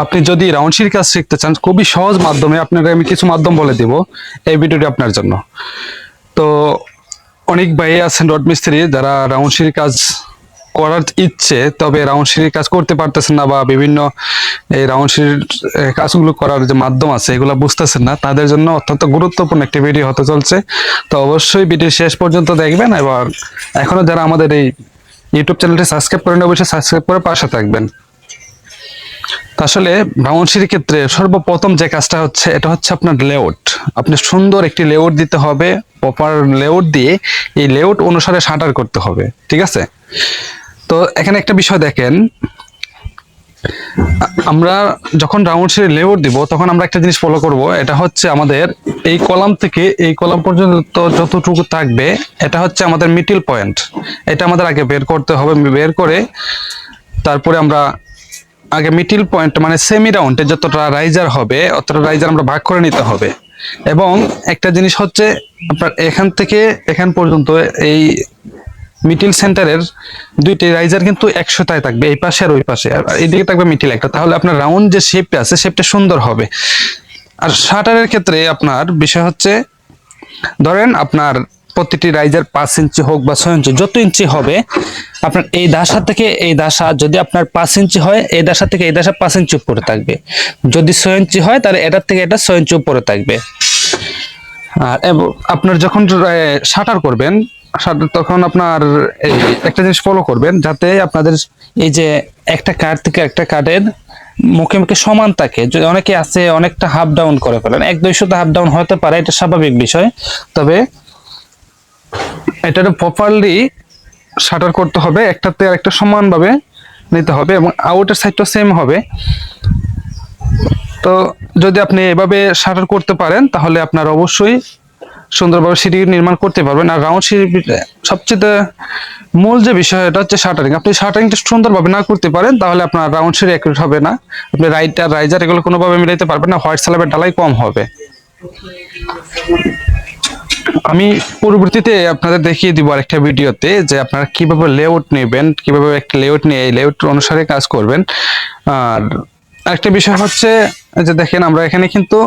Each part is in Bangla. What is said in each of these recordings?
আপনি যদি রাউন্ড সিঁড়ির কাজ শিখতে চান খুবই সহজ মাধ্যমে, আপনাকে আমি কিছু মাধ্যম বলে দিব। এই ভিডিওটি আপনার জন্য। তো অনেক ভাই আছেন রড মিস্ত্রি যারা রাউন্ড সিঁড়ির কাজ করার ইচ্ছে, তবে রাউন্ড সিঁড়ির কাজ করতে পারতেছেন না, বা বিভিন্ন এই রাউন্ড সিঁড়ির কাজগুলো করার যে মাধ্যম আছে এগুলো বুঝতেছেন না, তাদের জন্য অত্যন্ত গুরুত্বপূর্ণ একটি ভিডিও হতে চলছে। তো অবশ্যই ভিডিও শেষ পর্যন্ত দেখবেন, এবং এখনো যারা আমাদের এই ইউটিউব চ্যানেলটি সাবস্ক্রাইব করেন অবশ্যই সাবস্ক্রাইব করে পাশে থাকবেন। আসলে রাউন্ড সিঁড়ির ক্ষেত্রে সর্বপ্রথম যে কাজটা হচ্ছে, এটা হচ্ছে আপনার লেআউট। আপনি সুন্দর একটি লেআউট দিতে হবে, প্রপার লেআউট দিয়ে এই লেআউট অনুসারে শাটার করতে হবে, ঠিক আছে? তো এখানে একটা বিষয় দেখেন, আমরা যখন রাউন্ড সিঁড়ি লেআউট দিব তখন আমরা একটা জিনিস ফলো করব, এটা হচ্ছে আমাদের এই কলাম থেকে এই কলাম পর্যন্ত যতটুকু থাকবে এটা হচ্ছে আমাদের মিডল পয়েন্ট। এটা আমাদের আগে বের করতে হবে। বের করে তারপরে আমরা আগে মিডল পয়েন্ট মানে সেমি রাউন্ডে যতটা রাইজার হবে অতটা রাইজার আমরা ভাগ করে নিতে হবে। এবং একটা জিনিস হচ্ছে, আপনার এখান থেকে এখান পর্যন্ত এই মিডল সেন্টারের দুইটি রাইজার কিন্তু 100টায় থাকবে, এই পাশে আর ওই পাশে, আর এইদিকে থাকবে মিডল একটা। তাহলে আপনার রাউন্ড যে শেপটা আছে শেপটা সুন্দর হবে। আর শাটারের ক্ষেত্রে আপনার বিষয় হচ্ছে, ধরেন আপনার প্রতিটি রাইজার 5 ইঞ্চি হোক বা 6 ইঞ্চি, যত ইঞ্চি হবে আপনার এই দাসা থেকে এই দাসা যদি আপনার 5 ইঞ্চি হয়, এই দাসা থেকে এই দাসা 5 ইঞ্চি উপরে থাকবে। যদি 6 ইঞ্চি হয় তাহলে এটার থেকে এটা 6 ইঞ্চি উপরে থাকবে। আর আপনার যখন শাটার করবেন, তখন আপনার এই একটা জিনিস ফলো করবেন, যাতে আপনাদের এই যে একটা কাঠ থেকে একটা কাঠের মুখে মুখে সমান থাকে। যদি অনেকে আছে অনেকটা হাফ ডাউন করে ফেলেন, 1-2 হাফ ডাউন হতে পারে, এটা স্বাভাবিক বিষয়। তবে এটা প্রপারলি শাটার করতে হবে, একটাতে আর একটা সমানভাবে নিতে হবে, এবং আউটের সাইডটা সেম হবে। তো যদি আপনি এভাবে শাটার করতে পারেন তাহলে আপনার অবশ্যই সুন্দরভাবে সিঁড়ি নির্মাণ করতে পারবেন। আর রাউন্ড সিঁড়ি সবচেয়ে মূল যে বিষয় এটা হচ্ছে শাটারিং। আপনি শাটারিংটা সুন্দরভাবে না করতে পারেন তাহলে আপনার রাউন্ড সিঁড়ি অ্যাকুরেট হবে না। আপনি রাইটার রাইজার এগুলো কোনোভাবে মিলাইতে পারবেন না, হোয়াইট স্ল্যাবের ঢালাই কম হবে। আমি পরবর্তীতে আপনাদের দেখিয়ে দিব আরেকটা ভিডিওতে যে আপনারা কিভাবে লেআউট নেবেন, কিভাবে একটা লেআউট নিয়ে এই লেআউট অনুসারে কাজ করবেন। আর আরেকটা বিষয় হচ্ছে যে দেখেন, আমরা এখানে কিন্তু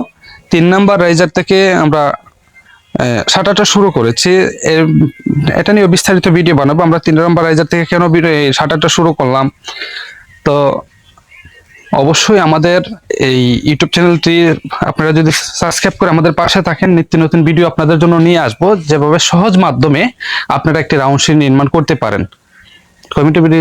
3 নাম্বার রাইজার থেকে আমরা শাটারটা শুরু করেছি। এটা নিয়ে বিস্তারিত ভিডিও বানাবো, আমরা 3 নাম্বার রাইজার থেকে কেন শাটারটা শুরু করলাম। তো অবশ্যই আমাদের এই ইউটিউব চ্যানেলটি আপনারা যদি সাবস্ক্রাইব করে আমাদের পাশে থাকেন, নিত্য নতুন ভিডিও আপনাদের জন্য নিয়ে আসবো, যেভাবে সহজ মাধ্যমে আপনারা একটি রাউন্ড সিঁড়ি নির্মাণ করতে পারেন। Committee video